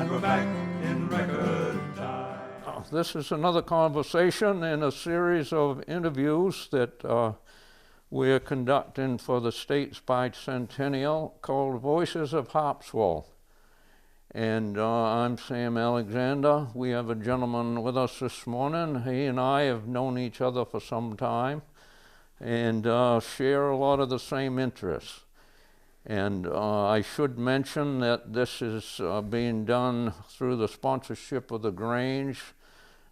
and we're back in record time. This is another conversation in a series of interviews that we're conducting for the state's bicentennial called Voices of Harpswell. And I'm Sam Alexander. We have a gentleman with us this morning. He and I have known each other for some time and share a lot of the same interests. And I should mention that this is being done through the sponsorship of the Grange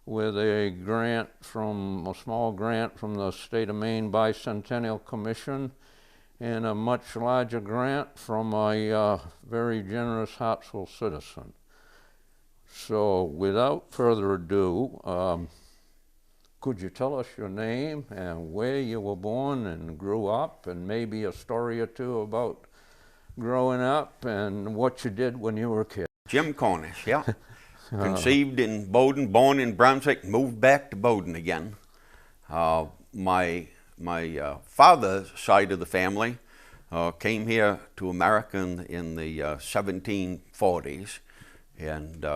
with a small grant from the State of Maine Bicentennial Commission and a much larger grant from a very generous Harpswell citizen. So without further ado, could you tell us your name and where you were born and grew up, and maybe a story or two about growing up and what you did when you were a kid? Jim Cornish, yeah. Conceived in Bowdoin, born in Brunswick, moved back to Bowdoin again. My father's side of the family came here to America in the 1740s and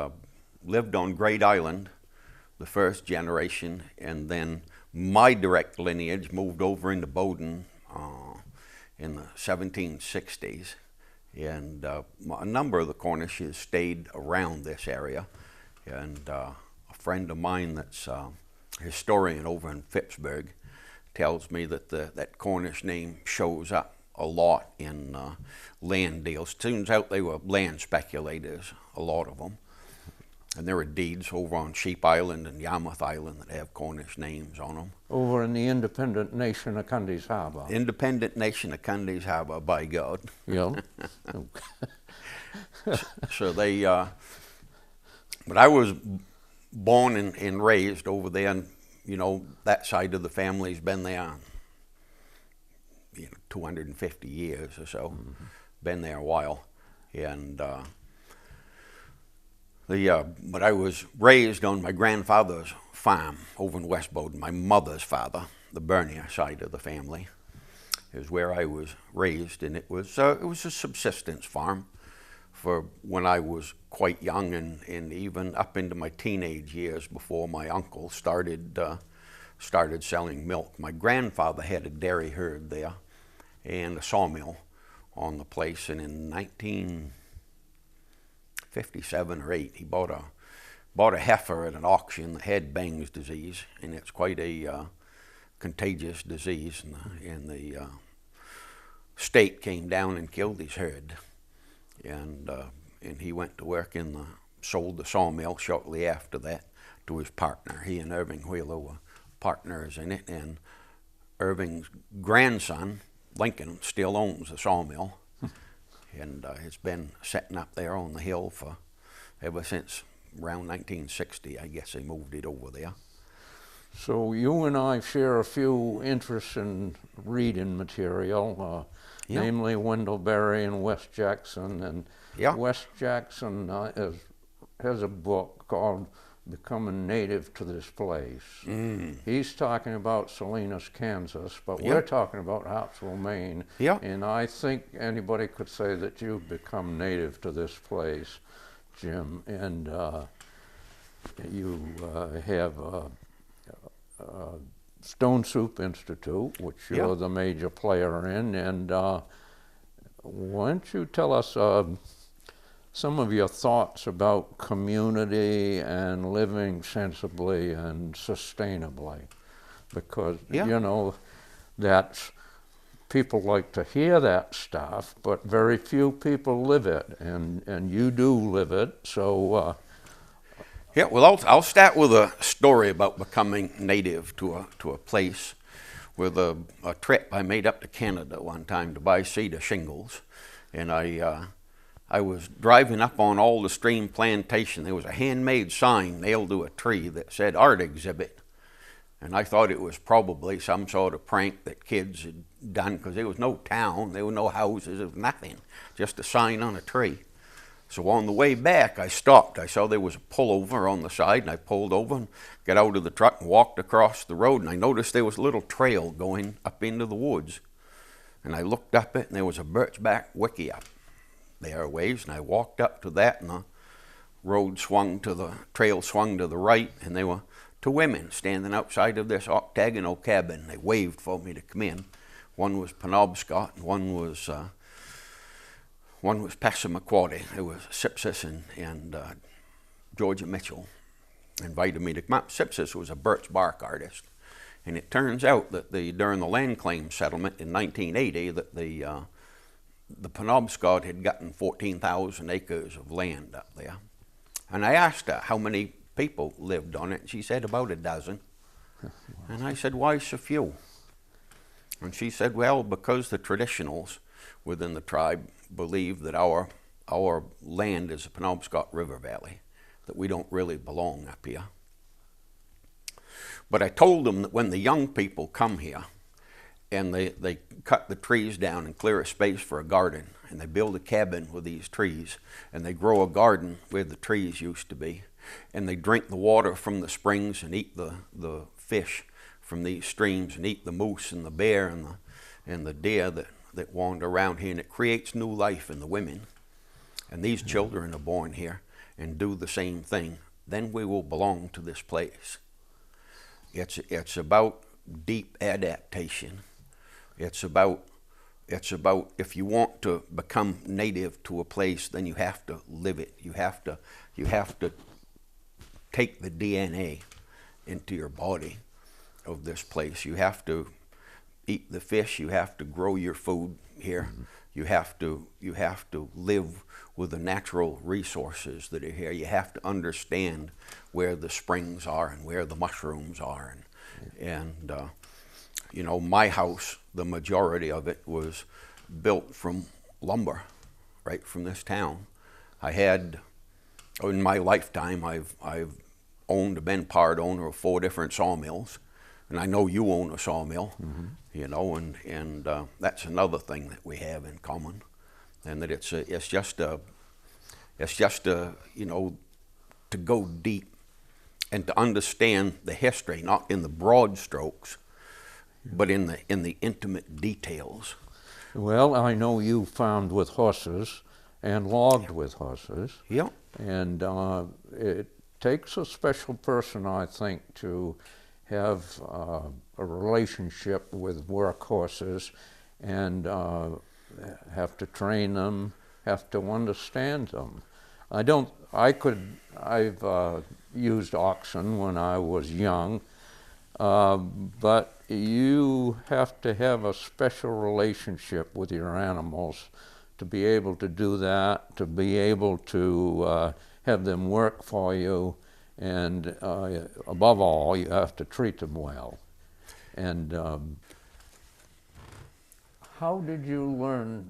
lived on Great Island, the first generation, and then my direct lineage moved over into Bowdoin in the 1760s. And a number of the Cornishes stayed around this area. And a friend of mine that's a historian over in Phippsburg tells me that that Cornish name shows up a lot in land deals. Turns out they were land speculators, a lot of them. And there are deeds over on Sheep Island and Yarmouth Island that have Cornish names on them. Over in the independent nation of Cundy's Harbor. Independent nation of Cundy's Harbor, by God. Yeah. So they, but I was born and raised over there, and you know, that side of the family's been there 250 years or so. Mm-hmm. Been there a while. And but I was raised on my grandfather's farm over in West Bowdoin. My mother's father, the Bernier side of the family, is where I was raised, and it was a subsistence farm for when I was quite young, and even up into my teenage years before my uncle started selling milk. My grandfather had a dairy herd there and a sawmill on the place, and in 1957 or 8, he bought a heifer at an auction that had Bang's disease, and it's quite a contagious disease, and the state came down and killed his herd, and he went to work sold the sawmill shortly after that to his partner. He and Irving Wheeler were partners in it, and Irving's grandson, Lincoln, still owns the sawmill. And it's been sitting up there on the hill ever since around 1960. I guess they moved it over there. So you and I share a few interests in reading material, yeah. Namely Wendell Berry and Wes Jackson. And yeah. Wes Jackson has a book called Becoming Native to This Place. Mm. He's talking about Salinas, Kansas, but we're talking about Harpswell, Maine. Yeah. And I think anybody could say that you've become native to this place, Jim. And you have Stone Soup Institute, which you're the major player in. And why don't you tell us some of your thoughts about community and living sensibly and sustainably, because you know that's people like to hear that stuff, but very few people live it, and you do live it. So yeah, well, I'll start with a story about becoming native to a place with a trip I made up to Canada one time to buy cedar shingles, and I was driving up on All the Stream Plantation. There was a handmade sign nailed to a tree that said art exhibit. And I thought it was probably some sort of prank that kids had done, because there was no town, there were no houses, there was nothing, just a sign on a tree. So on the way back, I stopped. I saw there was a pullover on the side, and I pulled over and got out of the truck and walked across the road, and I noticed there was a little trail going up into the woods. And I looked up it, and there was a birchbark wickiup there a ways, and I walked up to that, and trail swung to the right, and there were two women standing outside of this octagonal cabin. They waved for me to come in. One was Penobscot, and one was Passamaquoddy. It was Sipsis and Georgia Mitchell invited me to come up. Sipsis was a birch bark artist, and it turns out that during the land claim settlement in 1980 that the Penobscot had gotten 14,000 acres of land up there. And I asked her how many people lived on it, and she said about a dozen. And I said, why so few? And she said, well, because the traditionals within the tribe believe that our land is the Penobscot River Valley, that we don't really belong up here. But I told them that when the young people come here and they cut the trees down and clear a space for a garden, and they build a cabin with these trees, and they grow a garden where the trees used to be, and they drink the water from the springs and eat the fish from these streams, and eat the moose and the bear and the deer that wander around here, and it creates new life in the women. And these children are born here and do the same thing. Then we will belong to this place. It's about deep adaptation. It's about if you want to become native to a place, then you have to live it. You have to take the DNA into your body of this place. You have to eat the fish. You have to grow your food here. Mm-hmm. You have to live with the natural resources that are here. You have to understand where the springs are and where the mushrooms are. And you know, my house, the majority of it was built from lumber, right from this town. I had, in my lifetime, I've been part owner of 4 different sawmills, and I know you own a sawmill. Mm-hmm. You know, and that's another thing that we have in common, and that it's just a you know, to go deep and to understand the history, not in the broad strokes, but in the intimate details. Well, I know you farmed with horses and logged with horses. Yeah. And it takes a special person, I think, to have a relationship with work horses and have to train them, have to understand them. I've used oxen when I was young, but you have to have a special relationship with your animals to be able to do that, to be able to have them work for you, and above all, you have to treat them well. And how did you learn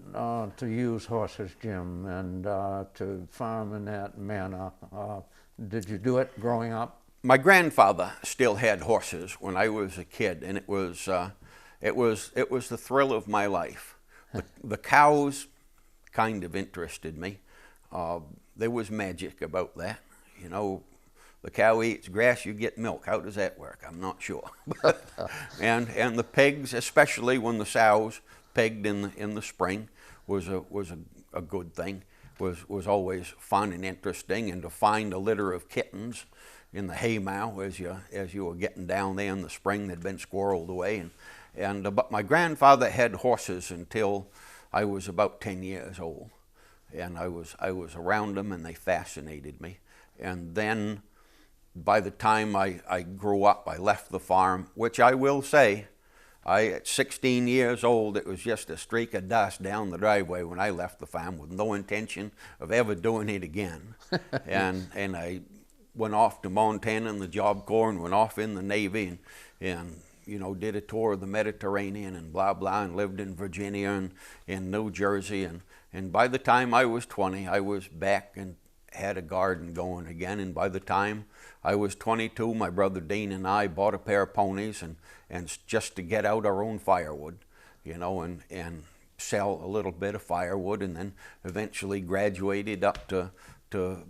to use horses, Jim, and to farm in that manner? Did you do it growing up? My grandfather still had horses when I was a kid, and it was the thrill of my life. The cows kind of interested me. There was magic about that. You know, the cow eats grass, you get milk. How does that work? I'm not sure. and the pigs, especially when the sows pegged in the spring, was a good thing. Was always fun and interesting, and to find a litter of kittens in the haymow as you were getting down there in the spring, they'd been squirreled away. But my grandfather had horses until I was about 10 years old, and I was around them, and they fascinated me. And then by the time I grew up, I left the farm, which I will say, at 16 years old, it was just a streak of dust down the driveway when I left the farm, with no intention of ever doing it again. and I went off to Montana in the Job Corps, and went off in the Navy, and you know, did a tour of the Mediterranean and blah blah, and lived in Virginia and in New Jersey, and by the time I was 20, I was back and had a garden going again. And by the time I was 22, my brother Dean and I bought a pair of ponies and just to get out our own firewood, you know, and sell a little bit of firewood, and then eventually graduated up to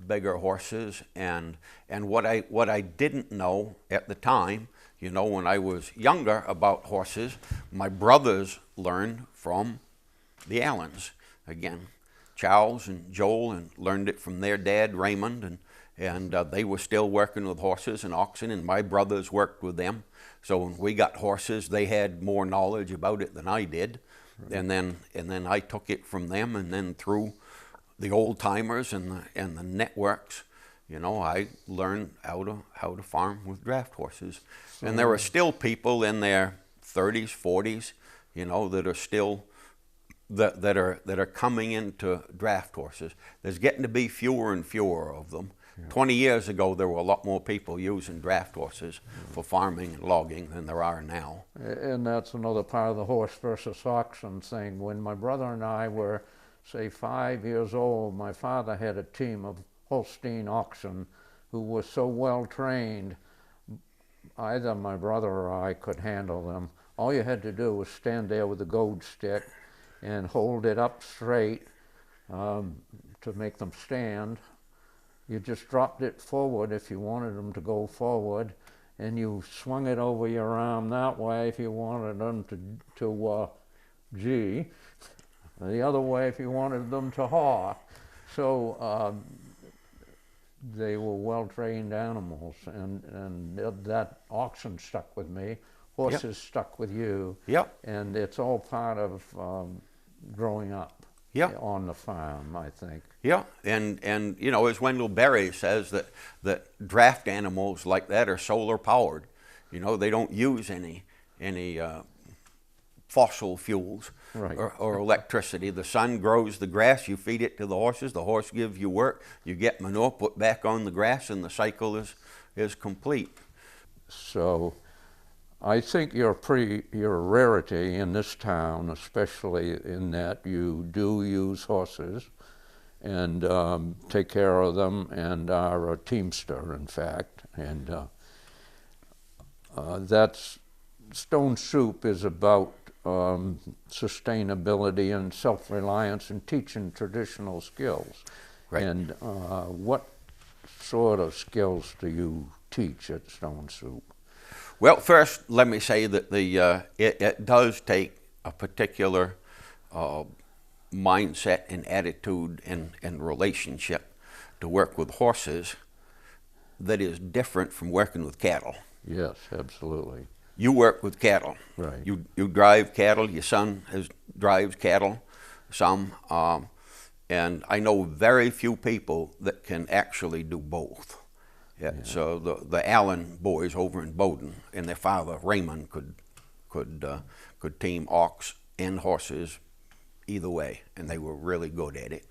bigger horses. And what I didn't know at the time, you know, when I was younger about horses, my brothers learned from the Allens. Again, Charles and Joel, and learned it from their dad, Raymond, and they were still working with horses and oxen, and my brothers worked with them. So when we got horses, they had more knowledge about it than I did. Right. And then I took it from them, and then through the old timers and the networks, you know, I learned how to farm with draft horses. So, and there are still people in their 30s, 40s, you know, that are still that are coming into draft horses. There's getting to be fewer and fewer of them. Yeah. 20 years ago, there were a lot more people using draft horses for farming and logging than there are now. And that's another part of the horse versus oxen thing. When my brother and I were, say, 5 years old, my father had a team of Holstein oxen who were so well trained, either my brother or I could handle them. All you had to do was stand there with a goad stick and hold it up straight to make them stand. You just dropped it forward if you wanted them to go forward, and you swung it over your arm that way if you wanted them to G, the other way if you wanted them to haw. So they were well-trained animals, and that oxen stuck with me. Horses yep. stuck with you. Yep. And it's all part of growing up yep. on the farm, I think. Yeah, and you know, as Wendell Berry says, that draft animals like that are solar powered. You know, they don't use any fossil fuels right. or electricity. The sun grows the grass, you feed it to the horse gives you work, you get manure put back on the grass, and the cycle is complete. So I think you're a rarity in this town, especially in that you do use horses and take care of them, and are a teamster, in fact. And that's Stone Soup is about sustainability and self-reliance and teaching traditional skills. Right. And what sort of skills do you teach at Stone Soup? Well, first, let me say that it does take a particular mindset and attitude and relationship to work with horses that is different from working with cattle. Yes, absolutely. You work with cattle. Right. You drive cattle. Your son drives cattle, some. And I know very few people that can actually do both. Yeah. So the Allen boys over in Bowdoin and their father Raymond could team ox and horses either way, and they were really good at it.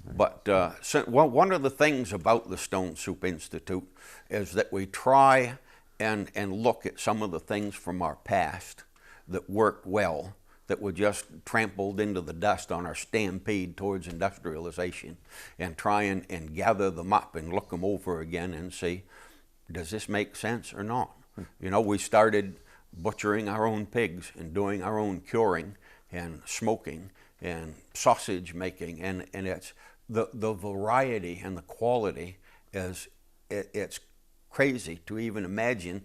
Right. But one of the things about the Stone Soup Institute is that we try and look at some of the things from our past that worked well, that were just trampled into the dust on our stampede towards industrialization, and try and gather them up and look them over again and see, does this make sense or not? You know, we started butchering our own pigs and doing our own curing and smoking and sausage making, and it's the variety and the quality it's crazy to even imagine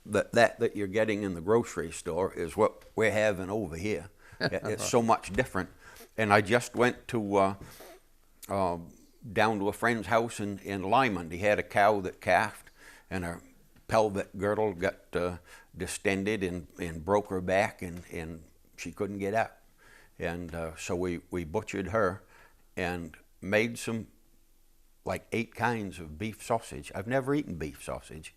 that you're getting in the grocery store is what we're having over here. It's so much different. And I just went to down to a friend's house in Lyman. He had a cow that calved, and her pelvic girdle got distended and broke her back, and she couldn't get up. And so we butchered her and made some, like 8 kinds of beef sausage. I've never eaten beef sausage.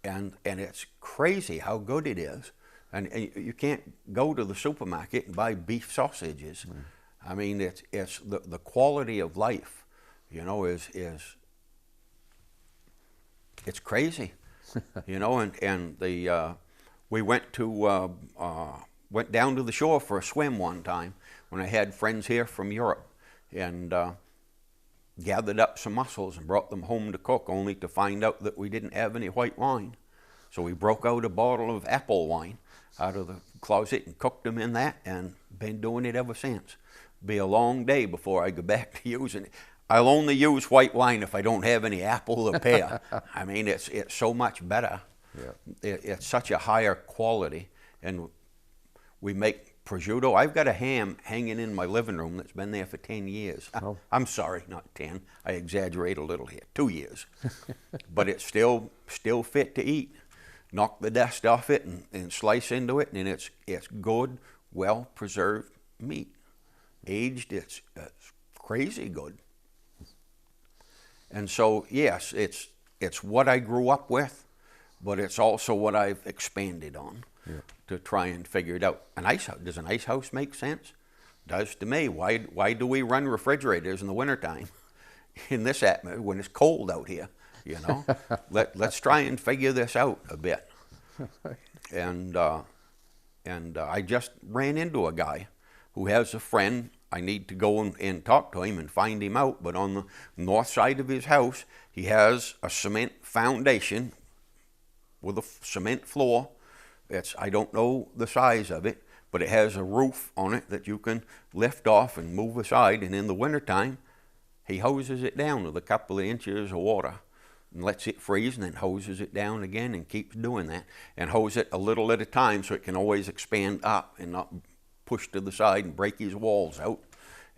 And it's crazy how good it is. And you can't go to the supermarket and buy beef sausages. Mm. I mean, it's the quality of life, you know, is it's crazy, you know. And we went down to the shore for a swim one time when I had friends here from Europe, and gathered up some mussels and brought them home to cook, only to find out that we didn't have any white wine. So we broke out a bottle of apple wine out of the closet and cooked them in that, and been doing it ever since. Be a long day before I go back to using it. I'll only use white wine if I don't have any apple or pear. I mean, it's so much better. Yeah. It's such a higher quality, and we make prosciutto. I've got a ham hanging in my living room that's been there for 10 years. Oh. I'm sorry, not 10. I exaggerate a little here. 2 years. But it's still fit to eat. Knock the dust off it and slice into it, and it's good, well-preserved meat. Aged, it's crazy good. And so, yes, it's what I grew up with, but it's also what I've expanded on to try and figure it out. Does an ice house make sense? Does to me. Why do we run refrigerators in the wintertime in this atmosphere when it's cold out here? You know, let's try and figure this out a bit. And I just ran into a guy who has a friend. I need to go and talk to him and find him out. But on the north side of his house, he has a cement foundation with a cement floor. I don't know the size of it, but it has a roof on it that you can lift off and move aside. And in the wintertime, he hoses it down with a couple of inches of water and lets it freeze, and then hoses it down again and keeps doing that. And hose it a little at a time so it can always expand up and not push to the side and break his walls out.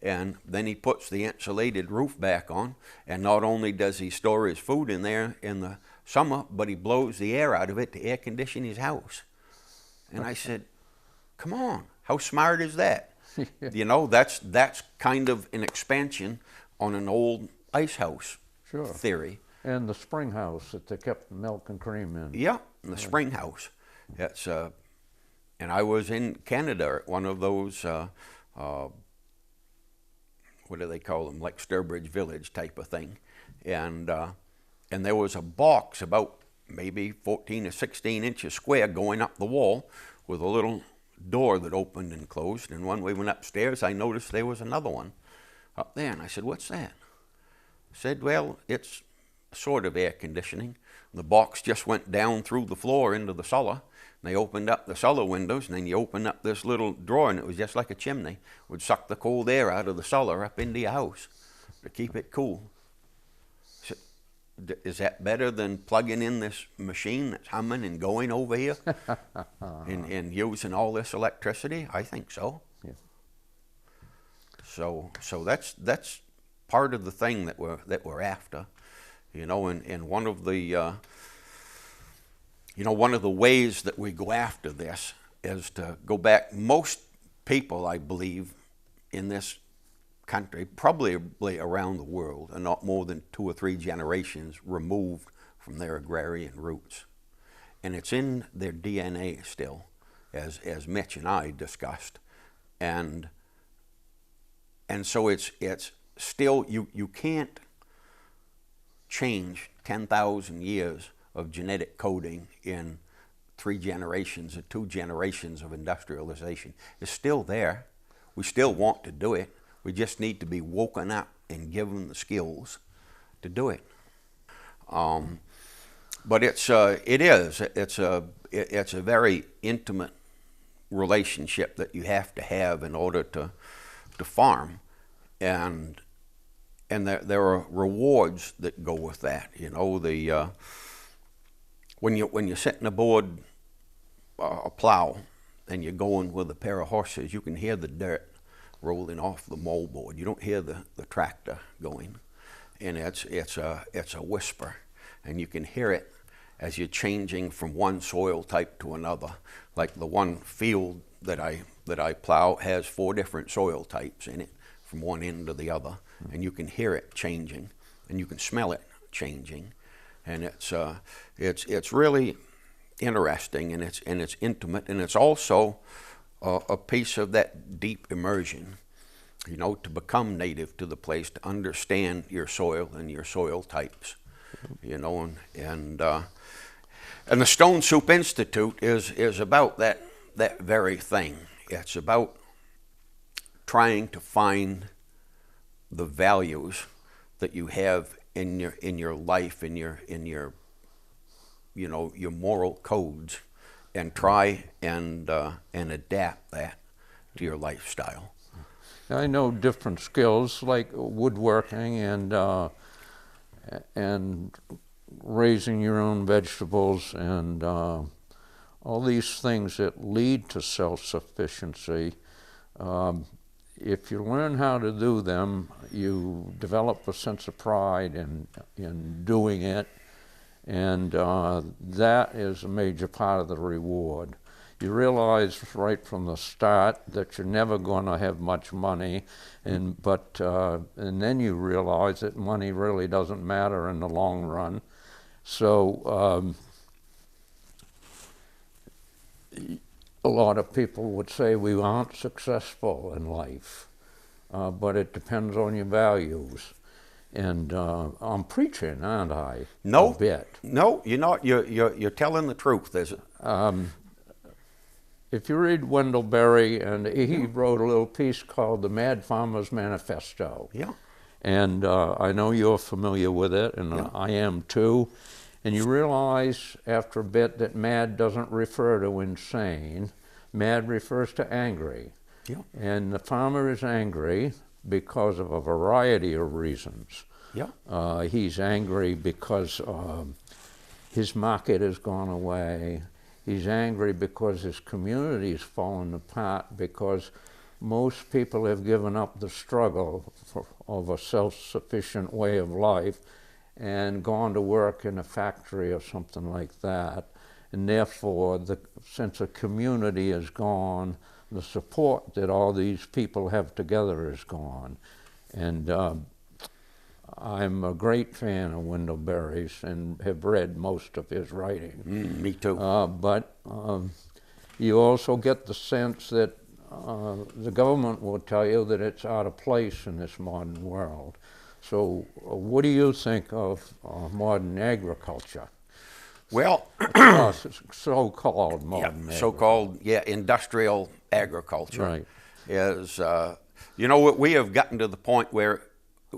And then he puts the insulated roof back on, and not only does he store his food in there in the summer, but he blows the air out of it to air condition his house. And I said, come on, how smart is that? You know, that's kind of an expansion on an old ice house theory. And the spring house that they kept the milk and cream in. Yeah, the spring house. It's and I was in Canada at one of those, what do they call them, like Sturbridge Village type of thing. And there was a box about maybe 14 or 16 inches square going up the wall with a little door that opened and closed. And when we went upstairs, I noticed there was another one up there. And I said, what's that? I said, well, it's sort of air conditioning. The box just went down through the floor into the cellar. And they opened up the cellar windows, and then you open up this little drawer, and it was just like a chimney. It would suck the cold air out of the cellar up into your house to keep it cool. So, is that better than plugging in this machine that's humming and going over here and using all this electricity? I think so. Yeah. So that's part of the thing that we're after. You know, and one of the one of the ways that we go after this is to go back. Most people, I believe, in this country, probably around the world, are not more than 2 or 3 generations removed from their agrarian roots, and it's in their DNA still, as Mitch and I discussed, and so it's still you can't change 10,000 years of genetic coding in 3 generations or 2 generations of industrialization. It's still there. We still want to do it. We just need to be woken up and given the skills to do it. But it's a very intimate relationship that you have to have in order to farm, and there are rewards that go with that. You know, when you're sitting aboard a plow and you're going with a pair of horses, you can hear the dirt rolling off the moldboard. You don't hear the tractor going, and it's a whisper, and you can hear it as you're changing from one soil type to another. Like the one field that I plow has 4 different soil types in it, from one end to the other, and you can hear it changing, and you can smell it changing, and it's really interesting, and it's intimate, and it's also a piece of that deep immersion, you know, to become native to the place, to understand your soil and your soil types, you know, and the Stone Soup Institute is about that very thing. It's about trying to find the values that you have in your life, in your you know, your moral codes, and try and adapt that to your lifestyle. I know different skills like woodworking and raising your own vegetables and all these things that lead to self-sufficiency, if you learn how to do them, you develop a sense of pride in doing it, and that is a major part of the reward. You realize right from the start that you're never going to have much money, and then you realize that money really doesn't matter in the long run. So a lot of people would say we aren't successful in life, but it depends on your values. And I'm preaching, aren't I? No, A bit. no, you're not. You're telling the truth. If you read Wendell Berry, and he wrote a little piece called The Mad Farmer's Manifesto. Yeah. And I know you're familiar with it, and I am too. And you realize after a bit that mad doesn't refer to insane. Mad refers to angry. Yeah. And the farmer is angry because of a variety of reasons. Yeah. He's angry because his market has gone away. He's angry because his community's fallen apart, because most people have given up the struggle of a self-sufficient way of life and gone to work in a factory or something like that. And therefore, the sense of community is gone. The support that all these people have together is gone. And I'm a great fan of Wendell Berry's and have read most of his writing. Me too. But you also get the sense that the government will tell you that it's out of place in this modern world. So what do you think of modern agriculture? Well, so-called modern agriculture. So-called, industrial agriculture. Right. Is, you know, we have gotten to the point where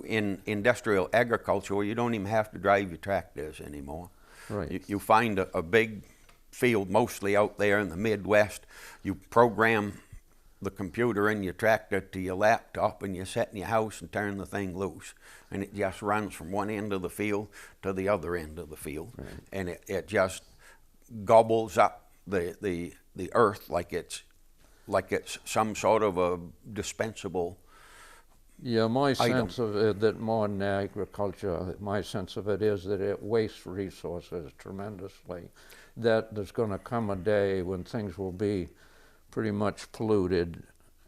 in industrial agriculture, where you don't even have to drive your tractors anymore. Right. You find a big field, mostly out there in the Midwest. You program the computer in your tractor to your laptop, and you sit in your house and turn the thing loose, and it just runs from one end of the field to the other end of the field. Right. And it just gobbles up the earth like it's some sort of a dispensable my item. sense of it, that modern agriculture, my sense of it is that it wastes resources tremendously, that there's going to come a day when things will be pretty much polluted,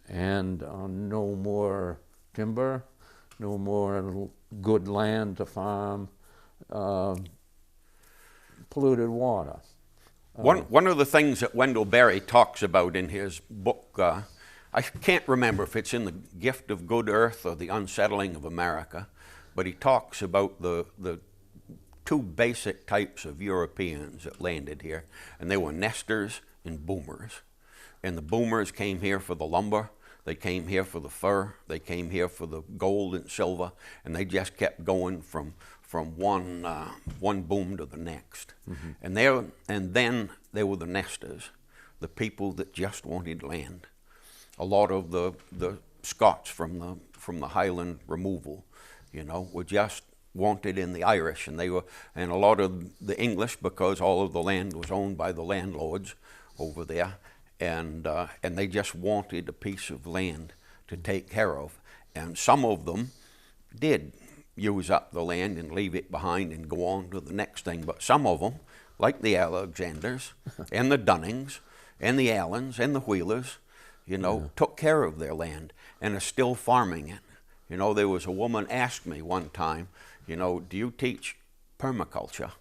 and no more timber, no more good land to farm, polluted water. One of the things that Wendell Berry talks about in his book, I can't remember if it's in The Gift of Good Earth or The Unsettling of America, but he talks about the two basic types of Europeans that landed here, and they were nesters and boomers. And the boomers came here for the lumber, they came here for the fur, they came here for the gold and silver, and they just kept going from one boom to the next. Mm-hmm. And then there were the nesters, the people that just wanted land. A lot of the Scots from the Highland removal, you know, were just wanted in the Irish, and a lot of the English, because all of the land was owned by the landlords over there. And they just wanted a piece of land to take care of. And some of them did use up the land and leave it behind and go on to the next thing. But some of them, like the Alexanders and the Dunnings and the Allens and the Wheelers, you know, took care of their land and are still farming it. You know, there was a woman asked me one time, you know, do you teach permaculture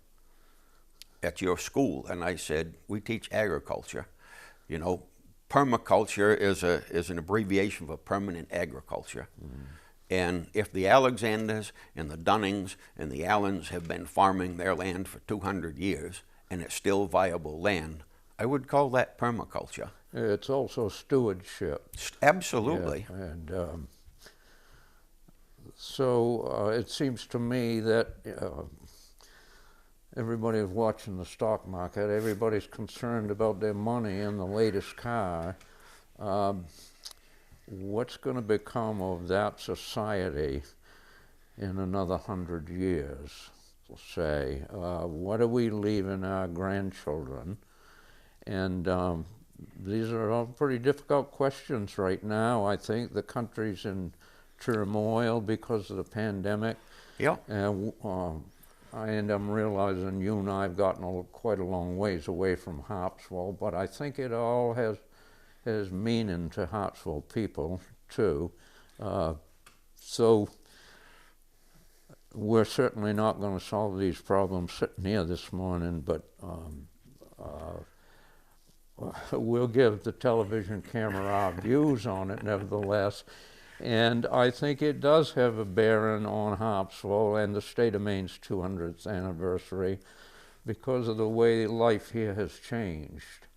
at your school? And I said, we teach agriculture. You know, permaculture is an abbreviation for permanent agriculture. Mm-hmm. And if the Alexanders and the Dunnings and the Allens have been farming their land for 200 years and it's still viable land, I would call that permaculture. It's also stewardship. Absolutely. Yeah, and so it seems to me that everybody is watching the stock market. Everybody's concerned about their money and the latest car. What's going to become of that society in another 100 years, say? What are we leaving our grandchildren? And these are all pretty difficult questions right now. I think the country's in turmoil because of the pandemic. Yeah. And I'm realizing you and I have gotten quite a long ways away from Harpswell, but I think it all has meaning to Harpswell people too. So we're certainly not going to solve these problems sitting here this morning, but we'll give the television camera our views on it nevertheless. And I think it does have a bearing on Harpswell and the state of Maine's 200th anniversary because of the way life here has changed.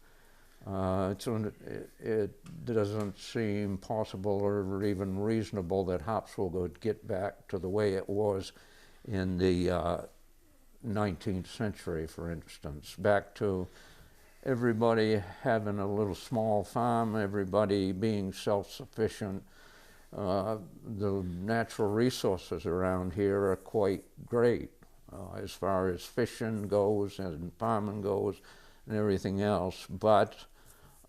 It doesn't seem possible or even reasonable that Harpswell would get back to the way it was in the 19th century, for instance, back to everybody having a little small farm, everybody being self-sufficient. The natural resources around here are quite great as far as fishing goes and farming goes and everything else, but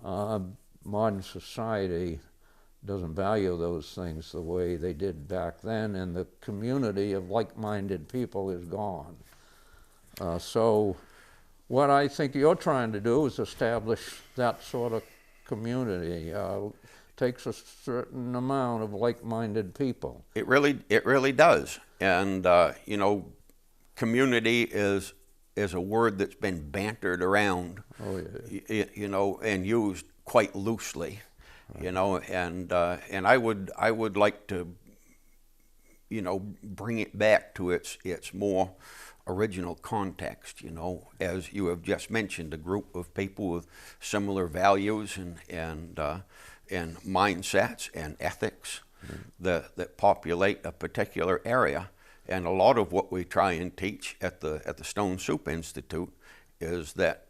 modern society doesn't value those things the way they did back then, and the community of like-minded people is gone. So what I think you're trying to do is establish that sort of community. Takes a certain amount of like-minded people. It really does. And you know, community is a word that's been bantered around, you know, and used quite loosely, you know, and I would like to, you know, bring it back to its more original context, you know, as you have just mentioned, a group of people with similar values and mindsets and ethics that populate a particular area. And a lot of what we try and teach at the Stone Soup Institute is that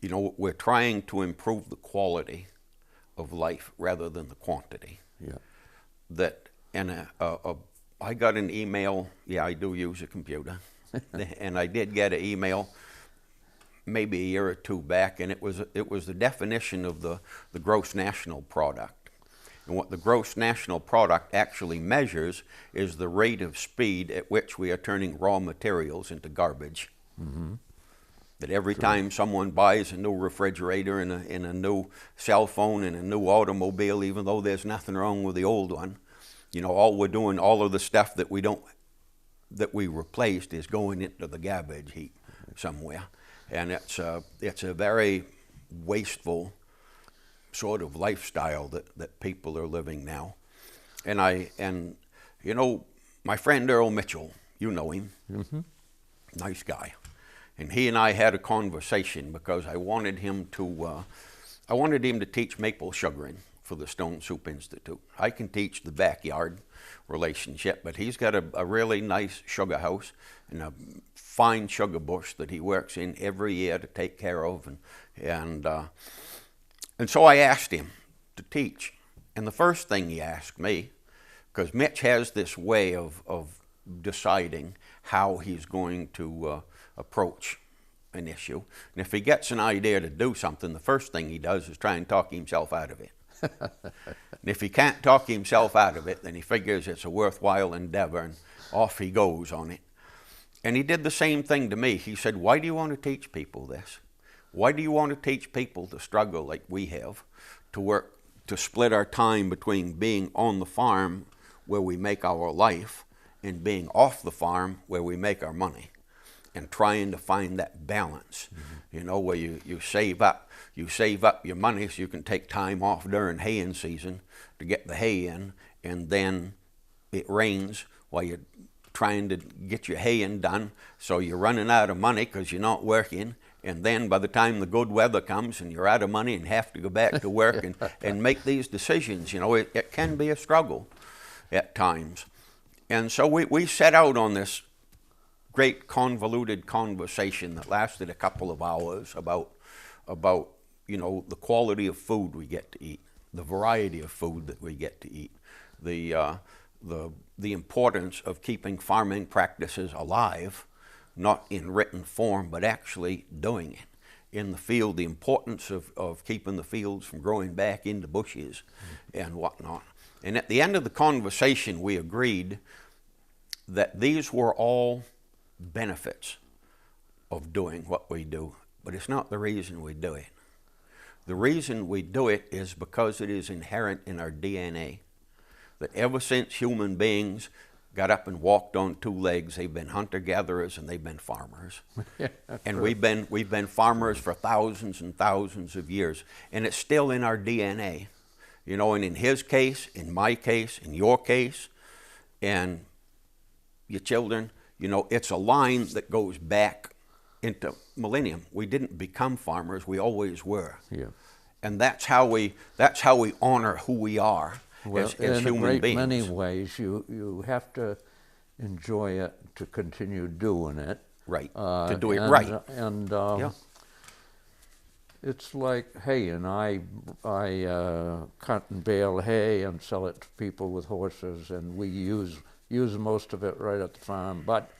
you know, we're trying to improve the quality of life rather than the quantity. Yeah. That and I got an email. Yeah, I do use a computer, and I did get an email maybe a year or two back, and it was the definition of the gross national product. And what the gross national product actually measures is the rate of speed at which we are turning raw materials into garbage. Mm-hmm. That every time someone buys a new refrigerator and a new cell phone and a new automobile, even though there's nothing wrong with the old one, you know, all we're doing, all of the stuff that we replaced is going into the garbage heap somewhere. And it's a very wasteful sort of lifestyle that people are living now. And you know, my friend Earl Mitchell, you know him, Mm-hmm. nice guy. And he and I had a conversation because I wanted him to teach maple sugaring for the Stone Soup Institute. I can teach the backyard relationship, but he's got a really nice sugar house and a fine sugar bush that he works in every year to take care of. And so I asked him to teach. And the first thing he asked me, because Mitch has this way of deciding how he's going to approach an issue. And if he gets an idea to do something, the first thing he does is try and talk himself out of it. And if he can't talk himself out of it, then he figures it's a worthwhile endeavor, and off he goes on it. And he did the same thing to me. He said, why do you want to teach people this? Why do you want to teach people to struggle like we have, to work, to split our time between being on the farm where we make our life and being off the farm where we make our money, and trying to find that balance, you know, where you save up your money so you can take time off during haying season to get the hay in, and then it rains while you're trying to get your haying done, so you're running out of money because you're not working, and then by the time the good weather comes and you're out of money and have to go back to work and make these decisions, you know, it can be a struggle at times. And so we set out on this great convoluted conversation that lasted a couple of hours about you know, the quality of food we get to eat, the variety of food that we get to eat, the importance of keeping farming practices alive, not in written form, but actually doing it. in the field, the importance of keeping the fields from growing back into bushes and whatnot. And at the end of the conversation, we agreed that these were all benefits of doing what we do, but it's not the reason we do it. The reason we do it is because it is inherent in our DNA, that ever since human beings got up and walked on two legs, they've been hunter-gatherers and they've been farmers. Yeah, and true. we've been farmers for thousands and thousands of years, and it's still in our DNA. You know, and in his case, in my case, in your case, and your children, you know, it's a line that goes back into millennium. We didn't become farmers, we always were. Yeah. And that's how we honor who we are as human in a great beings. many ways, you have to enjoy it to continue doing it. Right, to do it and, right. And Yeah. it's like hay, and I cut and bale hay and sell it to people with horses, and we use most of it right at the farm. But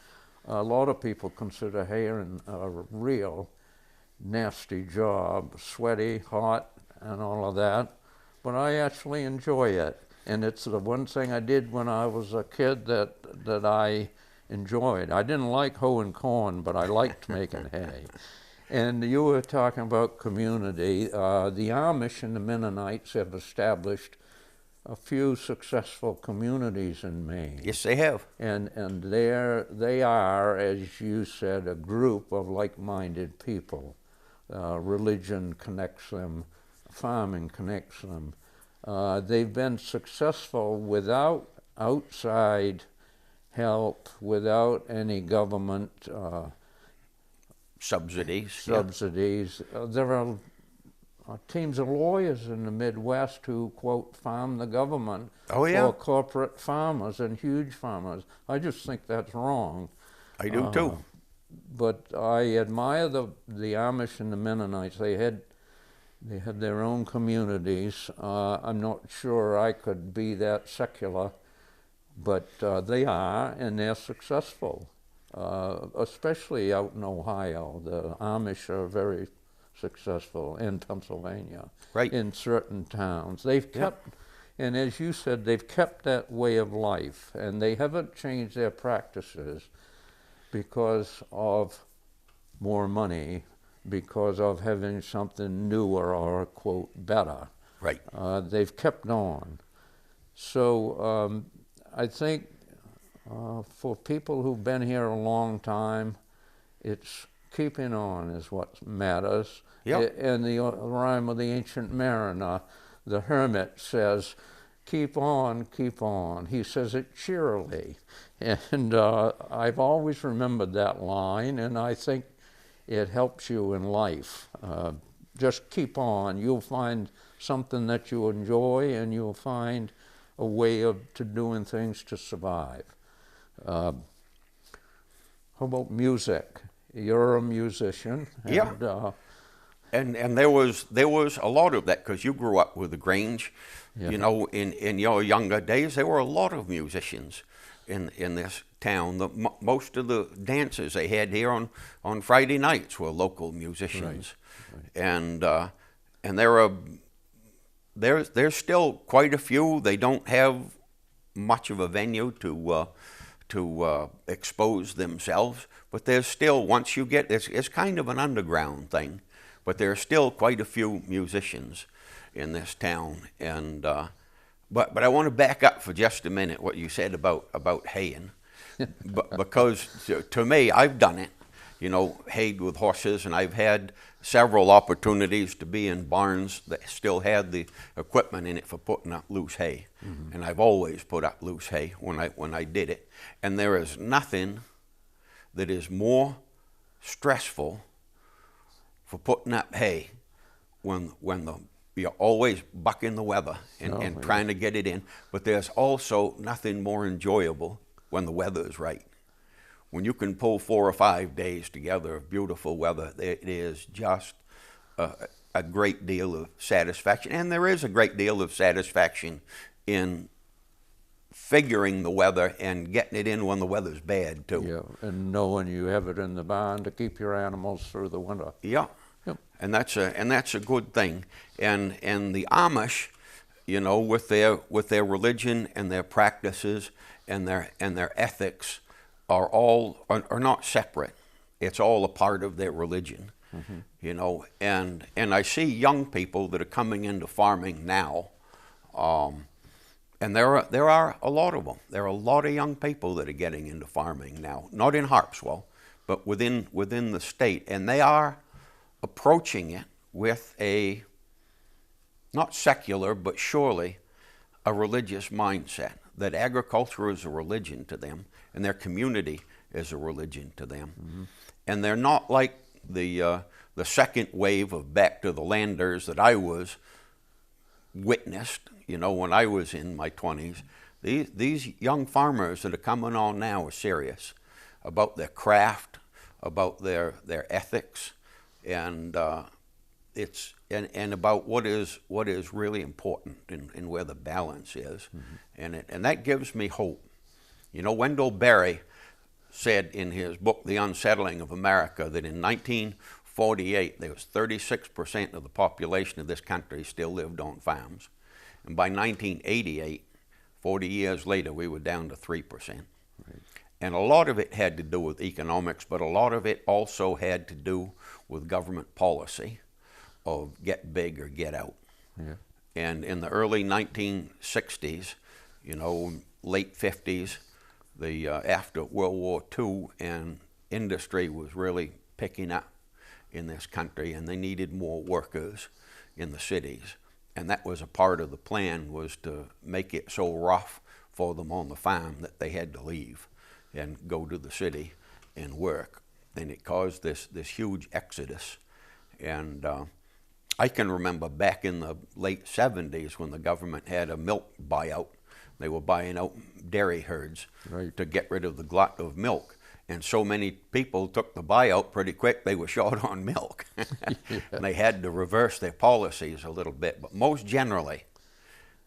a lot of people consider haying a real nasty job, sweaty, hot, and all of that. But I actually enjoy it, and it's the one thing I did when I was a kid that I enjoyed. I didn't like hoeing corn, but I liked making hay. And you were talking about community. The Amish and the Mennonites have established a few successful communities in Maine. Yes, they have. And they are, as you said, a group of like-minded people. Religion connects them, farming connects them. They've been successful without outside help, without any government Subsidies. There are teams of lawyers in the Midwest who, quote, farm the government for corporate farmers and huge farmers. I just think that's wrong. I do too. But I admire the Amish and the Mennonites. They had their own communities. I'm not sure I could be that secular, but they are, and they're successful. Especially out in Ohio, the Amish are very successful in Pennsylvania, right, in certain towns. They've kept, and as you said, they've kept that way of life, and they haven't changed their practices because of more money, because of having something newer or, quote, better. Right. They've kept on. So I think for people who've been here a long time, it's keeping on is what matters. Yep. And the rhyme of the Ancient Mariner, the hermit says, keep on, keep on. He says it cheerily. And I've always remembered that line, and I think it helps you in life. Just keep on. You'll find something that you enjoy, and you'll find a way to doing things to survive. How about music? You're a musician. And, and there was a lot of that, because you grew up with the Grange. Yeah. You know, in your younger days, there were a lot of musicians in this town. Most of the dances they had here on Friday nights were local musicians. Right. And there's still quite a few. They don't have much of a venue to expose themselves, but there's still, once you get, it's kind of an underground thing, but there are still quite a few musicians in this town. And but I want to back up for just a minute what you said about haying, because to me, I've done it, you know, hayed with horses, and I've had several opportunities to be in barns that still had the equipment in it for putting up loose hay. Mm-hmm. And I've always put up loose hay when I did it. And there is nothing that is more stressful for putting up hay when you're always bucking the weather and trying to get it in. But there's also nothing more enjoyable when the weather is right. When you can pull 4 or 5 days together of beautiful weather, it is just a great deal of satisfaction. And there is a great deal of satisfaction in figuring the weather and getting it in when the weather's bad, too. Yeah, and knowing you have it in the barn to keep your animals through the winter. Yeah. Yep. And that's a good thing. And the Amish, you know, with their religion and their practices and their ethics are not separate. It's all a part of their religion. Mm-hmm. You know, and I see young people that are coming into farming now, and there are a lot of them. There are a lot of young people that are getting into farming now, not in Harpswell, but within the state, and they are approaching it with a not secular, but surely a religious mindset, that agriculture is a religion to them and their community is a religion to them. Mm-hmm. And they're not like the second wave of back to the landers that I was witnessed, you know, when I was in my 20s. These young farmers that are coming on now are serious about their craft, about their ethics, and about what is really important and where the balance is. Mm-hmm. And that gives me hope. You know, Wendell Berry said in his book, The Unsettling of America, that in 1948, there was 36% of the population of this country still lived on farms. And by 1988, 40 years later, we were down to 3%. Right. And a lot of it had to do with economics, but a lot of it also had to do with government policy of get big or get out. Yeah. And in the early 1960s, you know, late 50s, after World War II, and industry was really picking up in this country, and they needed more workers in the cities. And that was a part of the plan, was to make it so rough for them on the farm that they had to leave and go to the city and work. And it caused this huge exodus. And I can remember back in the late 70s when the government had a milk buyout. They were buying out dairy herds, right, to get rid of the glut of milk. And so many people took the buyout pretty quick, they were short on milk. Yeah. And they had to reverse their policies a little bit. But most generally,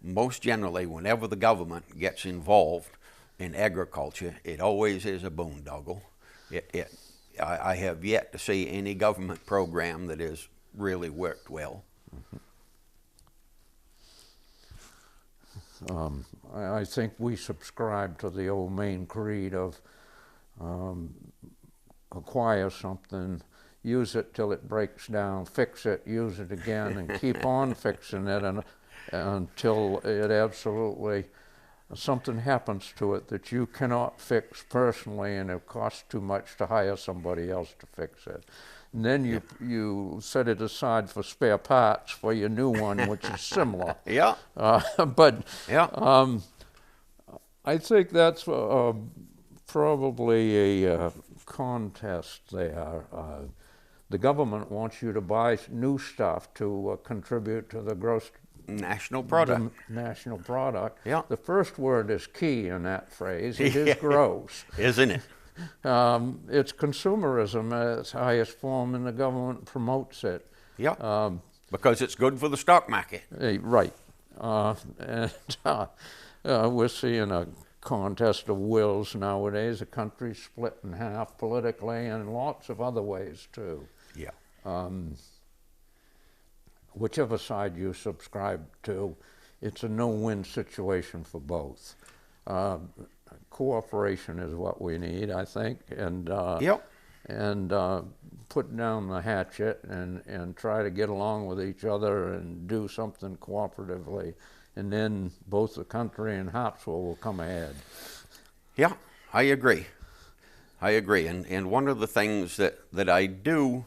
whenever the government gets involved in agriculture, it always is a boondoggle. I have yet to see any government program that has really worked well. Mm-hmm. I think we subscribe to the old main creed of acquire something, use it till it breaks down, fix it, use it again, and keep on fixing it until it absolutely, something happens to it that you cannot fix personally, and it costs too much to hire somebody else to fix it. And then you set it aside for spare parts for your new one, which is similar. Yeah. But yeah. I think that's probably a contest there. The government wants you to buy new stuff to contribute to the gross national product. National product. Yeah. The first word is key in that phrase. It is gross. Isn't it? It's consumerism at its highest form, and the government promotes it. Yeah. Because it's good for the stock market. Right. And we're seeing a contest of wills nowadays. The country's split in half politically and lots of other ways too. Yeah. Whichever side you subscribe to, it's a no-win situation for both. Cooperation is what we need, I think, and put down the hatchet and try to get along with each other and do something cooperatively, and then both the country and Harpswell will come ahead. Yeah, I agree. And one of the things that I do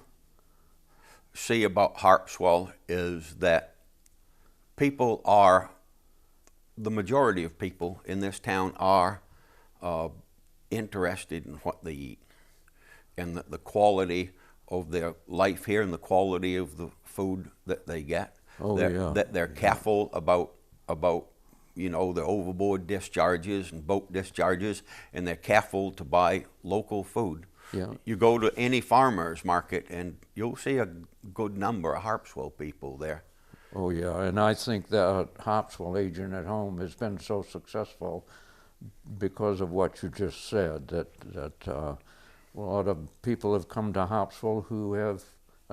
see about Harpswell is that the majority of people in this town are interested in what they eat, and the quality of their life here and the quality of the food that they get. That they're careful about you know, the overboard discharges and boat discharges, and they're careful to buy local food. Yeah. You go to any farmer's market and you'll see a good number of Harpswell people there. Oh yeah, and I think the Harpswell agent at home has been so successful because of what you just said, that a lot of people have come to Harpswell who have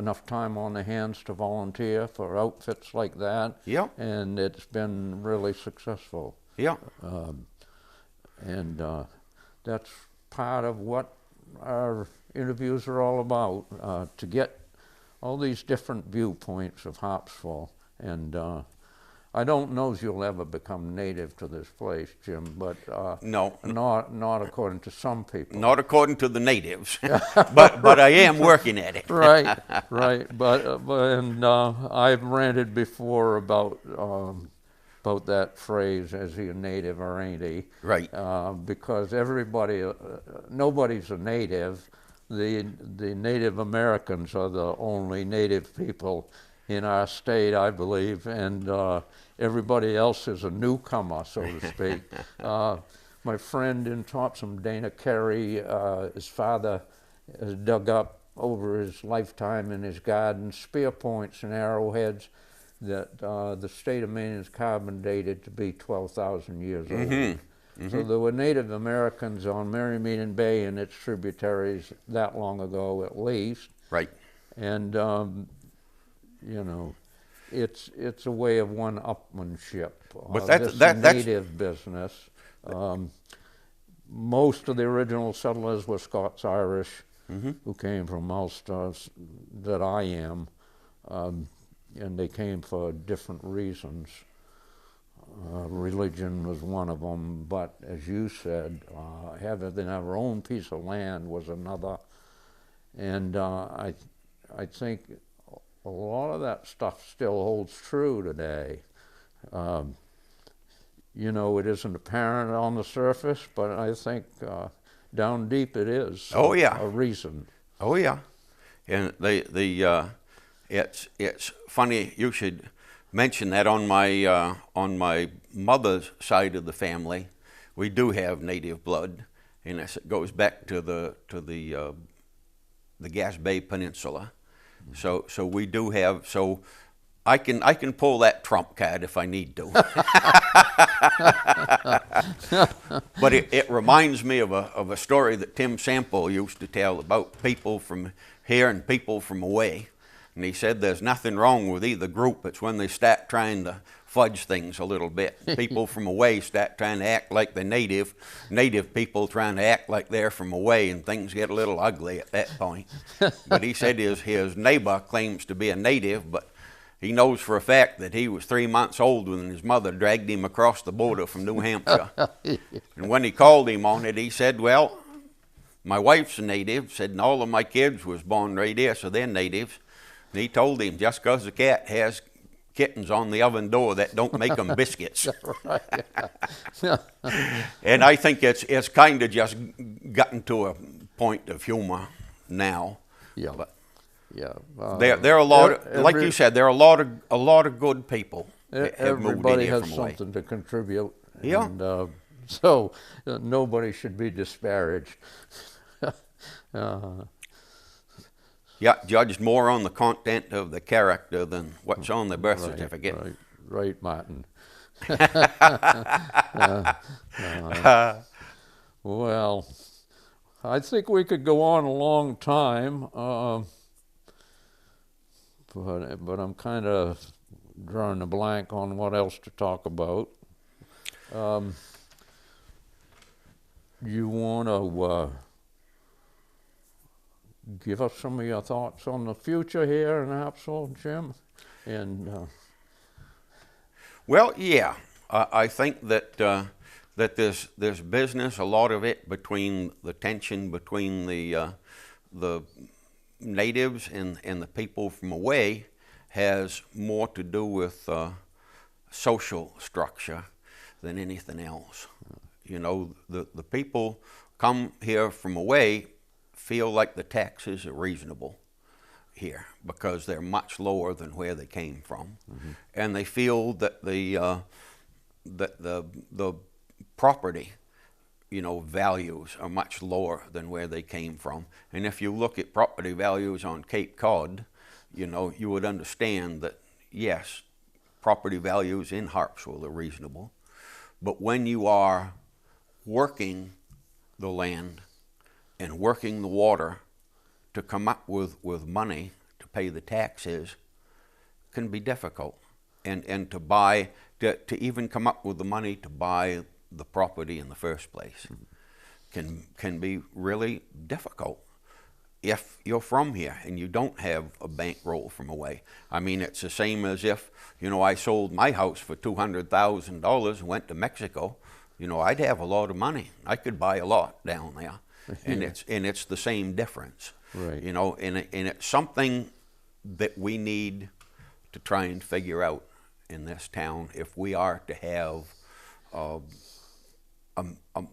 enough time on their hands to volunteer for outfits like that. Yeah. And it's been really successful. Yeah. And that's part of what our interviews are all about, to get all these different viewpoints of Harpswell. And I don't know if you'll ever become native to this place, Jim, but No. not according to some people. Not according to the natives, but I am working at it. Right, right. And I've ranted before about that phrase, "Is he a native or ain't he?" Right. Because nobody's a native. The Native Americans are the only native people in our state, I believe, and everybody else is a newcomer, so to speak. My friend in Topsom, Dana Carey, his father has dug up over his lifetime in his garden spear points and arrowheads that the state of Maine is carbon dated to be 12,000 years old. Mm-hmm. So there were Native Americans on Merrymeeting Bay and its tributaries that long ago, at least. Right. And you know, it's a way of one-upmanship. But that's that's native business. Most of the original settlers were Scots-Irish, mm-hmm. who came from Ulster, that I am, and they came for different reasons. Religion was one of them, but as you said, having our own piece of land was another. And I think a lot of that stuff still holds true today. You know, it isn't apparent on the surface, but I think down deep it is. Oh, yeah. A reason. Oh yeah, and it's funny you should mention that. On my mother's side of the family, we do have native blood, and it goes back to the Gas Bay Peninsula. So we do have. So I can pull that trump card if I need to. But it reminds me of a story that Tim Sample used to tell about people from here and people from away. And he said there's nothing wrong with either group. It's when they start trying to fudge things a little bit. People from away start trying to act like they're native people trying to act like they're from away, and things get a little ugly at that point. But he said his neighbor claims to be a native, but he knows for a fact that he was 3 months old when his mother dragged him across the border from New Hampshire. And when he called him on it, he said, well, my wife's a native, said, and all of my kids was born right here, so they're natives. And he told him, just because the cat has kittens on the oven door, that don't make them biscuits. And I think it's kind of just gotten to a point of humor now. Yeah. But yeah. there are a lot, like you said, there are a lot of good people. Everybody has something to contribute. Yeah. And, so nobody should be disparaged. Yeah, judged more on the content of the character than what's on the birth certificate. Right, Martin. Well, I think we could go on a long time, but I'm kind of drawing a blank on what else to talk about. You want to give us some of your thoughts on the future here in Harpswell, Jim? And well, yeah, I think that that there's business, a lot of it between the tension between the natives and the people from away has more to do with social structure than anything else. You know, the people come here from away feel like the taxes are reasonable here because they're much lower than where they came from, mm-hmm. and they feel that the property, you know, values are much lower than where they came from. And if you look at property values on Cape Cod, you know, you would understand that yes, property values in Harpswell are reasonable, but when you are working the land and working the water to come up with money to pay the taxes can be difficult. And to buy, to even come up with the money to buy the property in the first place can be really difficult if you're from here and you don't have a bankroll from away. I mean, it's the same as if, I sold my house for $200,000 and went to Mexico. I'd have a lot of money. I could buy a lot down there. And it's the same difference. Right. And it's something that we need to try and figure out in this town if we are to have a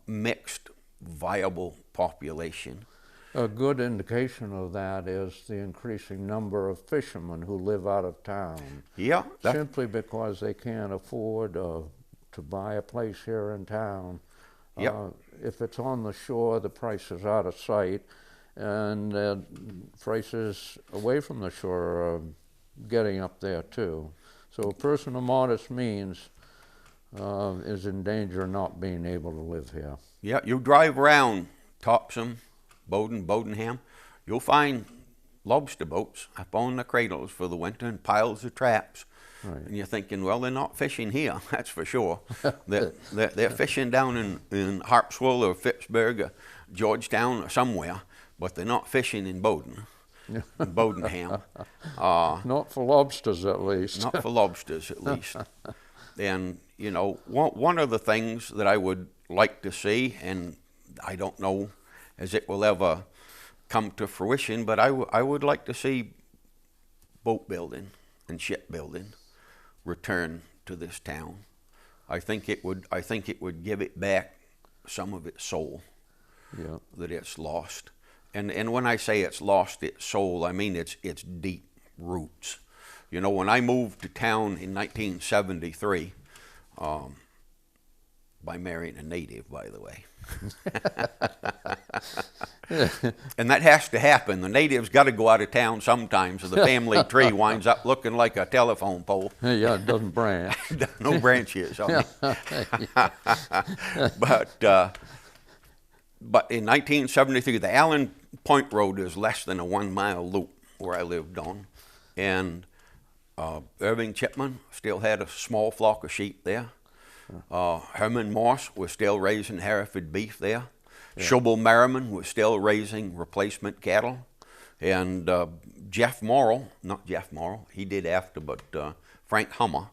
mixed, viable population. A good indication of that is the increasing number of fishermen who live out of town. Yeah. Simply because they can't afford to buy a place here in town. Yep. If it's on the shore, the price is out of sight, and prices away from the shore are getting up there too. So a person of modest means is in danger of not being able to live here. Yeah, you drive around Topsham, Bowden, Bowdenham, you'll find lobster boats up on the cradles for the winter and piles of traps. Right. And you're thinking, well, they're not fishing here, that's for sure. They're fishing down in Harpswell or Phippsburg or Georgetown or somewhere, but they're not fishing in Bowden, Bowdenham. Not for lobsters, at least. Not for lobsters, at least. And, one of the things that I would like to see, and I don't know as it will ever come to fruition, but I would like to see boat building and shipbuilding return to this town. I think it would give it back some of its soul. Yeah. That it's lost. And when I say it's lost its soul, I mean its deep roots. When I moved to town in 1973, by marrying a native, by the way. And that has to happen. The natives got to go out of town sometimes, or the family tree winds up looking like a telephone pole. Yeah, it doesn't branch. No branches on it. But in 1973, the Allen Point Road is less than a 1 mile loop where I lived on. And Irving Chipman still had a small flock of sheep there. Herman Morse was still raising Hereford beef there. Yeah. Shubal Merriman was still raising replacement cattle. And Jeff Morrill, not Jeff Morrill, he did after, but Frank Hummer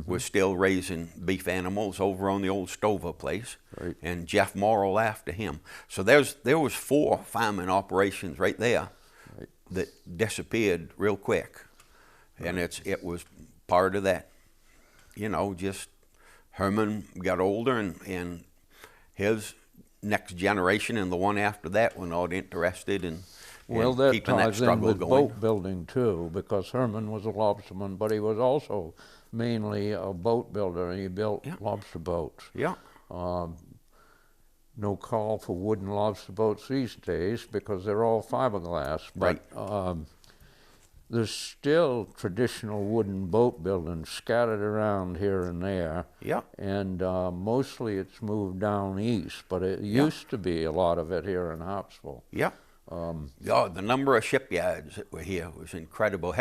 was still raising beef animals over on the old Stover place. Right. And Jeff Morrill after him. So there was 4 farming operations right there that disappeared real quick. And it was part of that, just Herman got older and his next generation and the one after that were not interested in keeping that struggle going. Boat building too, because Herman was a lobsterman, but he was also mainly a boat builder, and he built lobster boats. Yeah. No call for wooden lobster boats these days because they're all fiberglass. But there's still traditional wooden boat building scattered around here and there. Yeah. And mostly it's moved down east, but it used to be a lot of it here in Harpswell. Yeah. The number of shipyards that were here was incredible.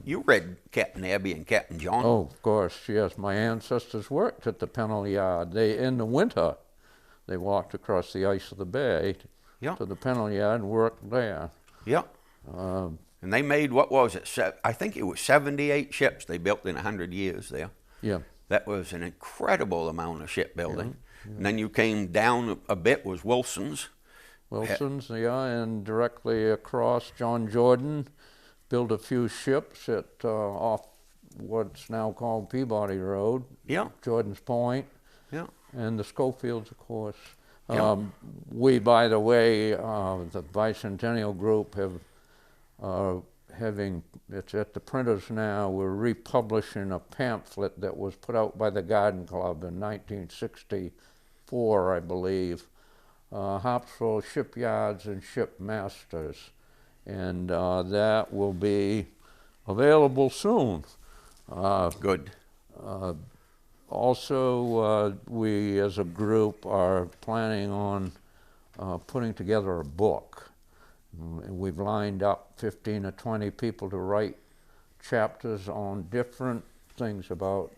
You read Captain Abbey and Captain John? Oh, of course, yes. My ancestors worked at the Pennell Yard. In the winter, they walked across the ice of the bay to the Pennell Yard and worked there. Yeah. And they made, what was it? I think it was 78 ships they built in 100 years there. Yeah. That was an incredible amount of shipbuilding. Yeah. And then you came down a bit, was Wilson's. Wilson's, and directly across, John Jordan built a few ships at off what's now called Peabody Road. Yeah. Jordan's Point. Yeah. And the Schofields, of course. Yeah. We, by the way, the Bicentennial Group have it's at the printers now. We're republishing a pamphlet that was put out by the Garden Club in 1964, I believe. Harpswell Shipyards and Shipmasters, and that will be available soon. Good. Also, we as a group are planning on putting together a book We've lined up 15 or 20 people to write chapters on different things about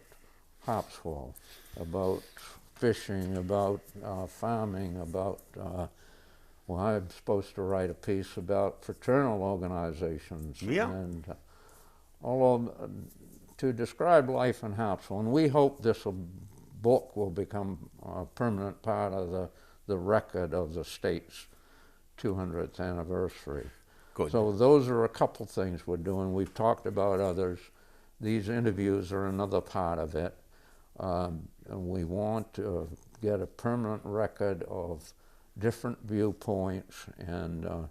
Harpswell, about fishing, about farming, about, well, I'm supposed to write a piece about fraternal organizations. Yeah. And all of, to describe life in Harpswell. And we hope this book will become a permanent part of the record of the state's 200th anniversary. Good. So those are a couple things we're doing. We've talked about others. These interviews are another part of it. And we want to get a permanent record of different viewpoints and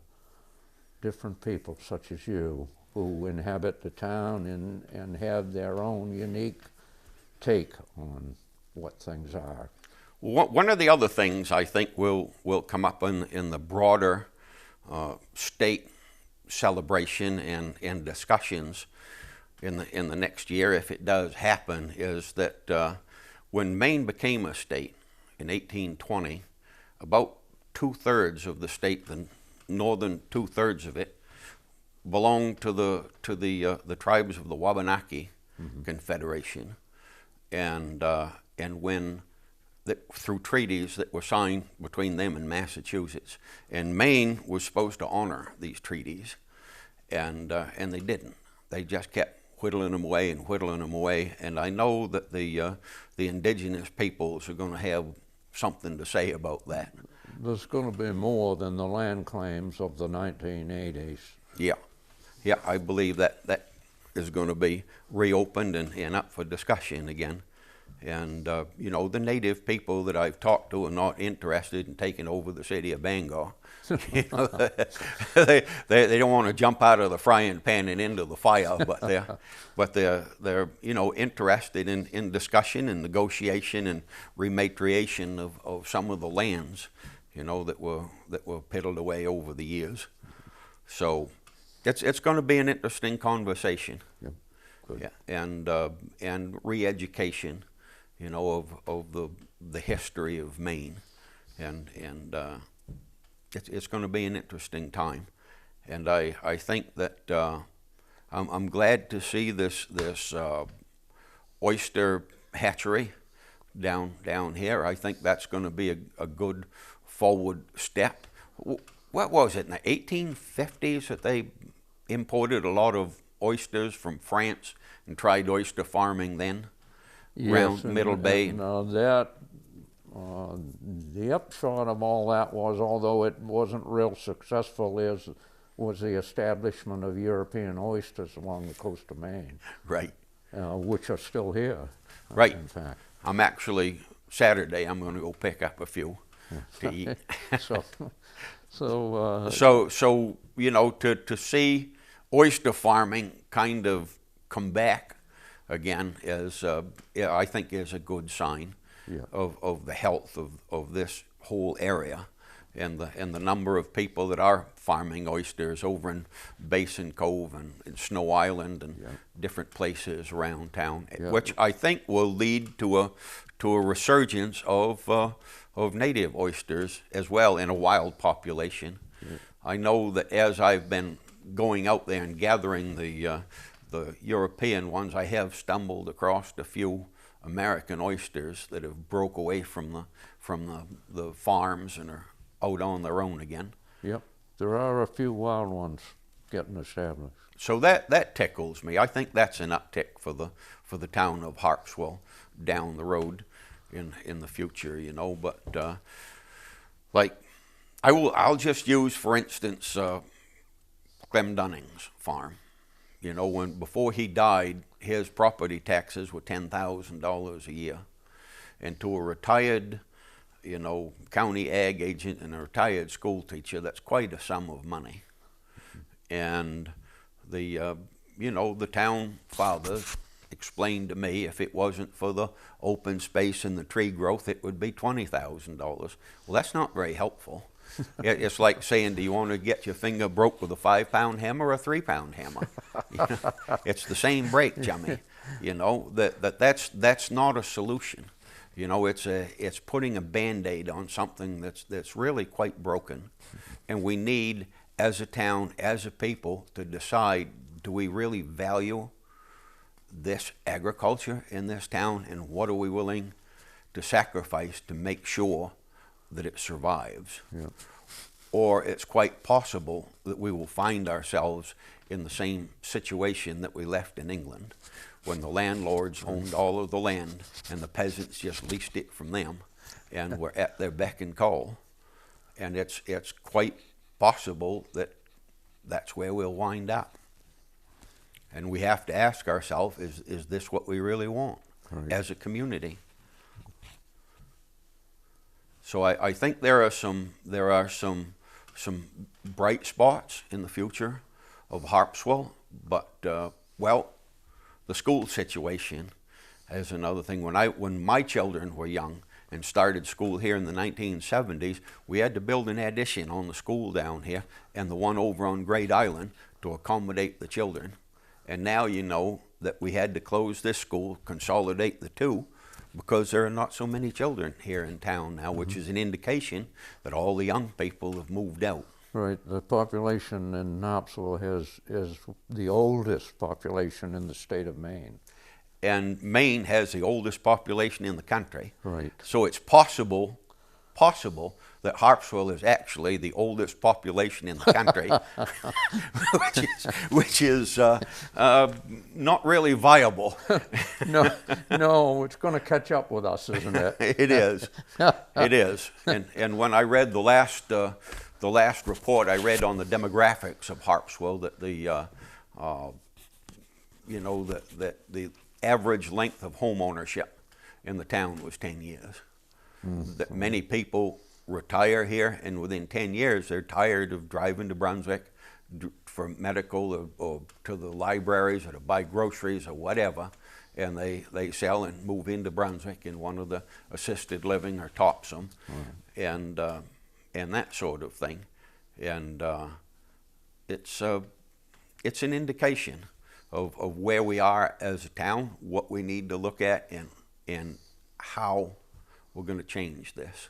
different people such as you who inhabit the town and have their own unique take on what things are. One of the other things I think will come up in the broader state celebration and discussions in the next year, if it does happen, is that when Maine became a state in 1820, about 2/3 of the state, the northern 2/3 of it, belonged to the tribes of the Wabanaki Confederation, and when through treaties that were signed between them and Massachusetts, and Maine was supposed to honor these treaties, and they didn't. They just kept whittling them away and whittling them away. And I know that the indigenous peoples are going to have something to say about that. There's going to be more than the land claims of the 1980s. Yeah, I believe that is going to be reopened and up for discussion again. And, you know, the native people that I've talked to are not interested in taking over the city of Bangor. You know, they don't want to jump out of the frying pan and into the fire, but they're you know, interested in discussion and negotiation and rematriation of some of the lands, you know, that were piddled away over the years. So it's going to be an interesting conversation. Yep. Good. Yeah, and re-education, you know, of the history of Maine, and it's going to be an interesting time, and I think that I'm glad to see this oyster hatchery down here. I think that's going to be a good forward step. What was it, in the 1850s that they imported a lot of oysters from France and tried oyster farming then? Yes, around Middle Bay. The upshot of all that was, although it wasn't real successful, was the establishment of European oysters along the coast of Maine. Right. Which are still here. Right. In fact. I'm actually, Saturday, I'm going to go pick up a few to eat. So you know, to see oyster farming kind of come back again is, I think, is a good sign of the health of this whole area, and the number of people that are farming oysters over in Basin Cove and Snow Island and different places around town, which I think will lead to a resurgence of native oysters as well in a wild population. I know that as I've been going out there and gathering the European ones, I have stumbled across a few American oysters that have broke away from the farms and are out on their own again. Yep, there are a few wild ones getting established. So that tickles me. I think that's an uptick for the town of Harpswell down the road in the future, you know. But like I'll just use, for instance, Clem Dunning's farm. You know, before he died, his property taxes were $10,000 a year, and to a retired, you know, county ag agent and a retired school teacher, that's quite a sum of money. And the you know, the town father explained to me, if it wasn't for the open space and the tree growth, it would be $20,000. Well, that's not very helpful. It's like saying, do you want to get your finger broke with a 5-pound hammer or a 3-pound hammer? You know, it's the same break, chummy. You know, that's not a solution. You know, it's putting a Band-Aid on something that's really quite broken, and we need as a town, as a people, to decide, do we really value this agriculture in this town, and what are we willing to sacrifice to make sure that it survives? Yeah. Or it's quite possible that we will find ourselves in the same situation that we left in England, when the landlords owned all of the land and the peasants just leased it from them and were at their beck and call. And it's quite possible that that's where we'll wind up. And we have to ask ourselves, is this what we really want as a community? So I think there are some bright spots in the future of Harpswell, but well, the school situation is another thing. When my children were young and started school here in the 1970s, we had to build an addition on the school down here and the one over on Great Island to accommodate the children. And now you know that we had to close this school, consolidate the two, because there are not so many children here in town now, which is an indication that all the young people have moved out. Right. The population in Harpswell is the oldest population in the state of Maine. And Maine has the oldest population in the country. Right. So it's possible that Harpswell is actually the oldest population in the country, which is not really viable. No, it's going to catch up with us, isn't it? It is. It is. And when I read the last report I read on the demographics of Harpswell, that the that the average length of home ownership in the town was 10 years. That many people retire here, and within 10 years they're tired of driving to Brunswick for medical or to the libraries or to buy groceries or whatever, and they sell and move into Brunswick in one of the assisted living or Topsom, and that sort of thing. And it's an indication of where we are as a town, what we need to look at, and how we're going to change this.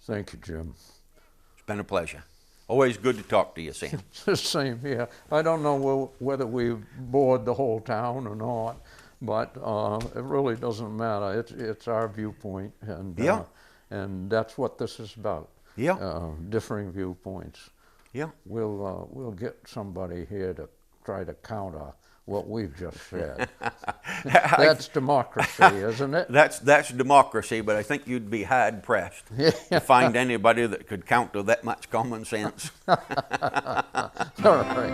Thank you, Jim. It's been a pleasure. Always good to talk to you, Sam. Same here. I don't know whether we've bored the whole town or not, but it really doesn't matter. It's our viewpoint, and and that's what this is about. Yeah. Differing viewpoints. Yeah. We'll get somebody here to try to counter what we've just said. That's democracy, isn't it? That's democracy, but I think you'd be hard pressed to find anybody that could counter that much common sense. All right.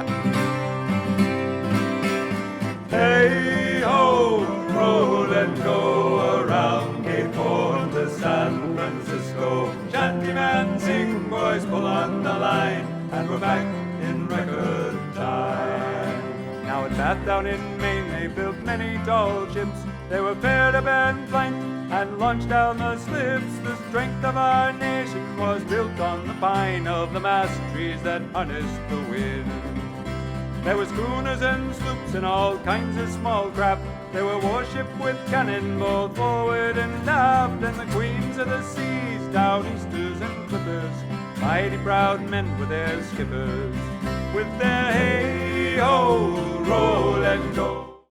Hey ho, roll and go around Cape Horn to San Francisco. Shantyman, sing, boys, pull on the line, and we're back in record time. Now at Bath down in Maine they built many tall ships. They were paired up and flanked and launched down the slips. The strength of our nation was built on the pine of the mast trees that harnessed the wind. There were schooners and sloops and all kinds of small craft. They were warships with cannon both forward and aft, and the queens of the seas, down-easters and clippers, mighty proud men were their skippers, with their hey-ho, roll and go.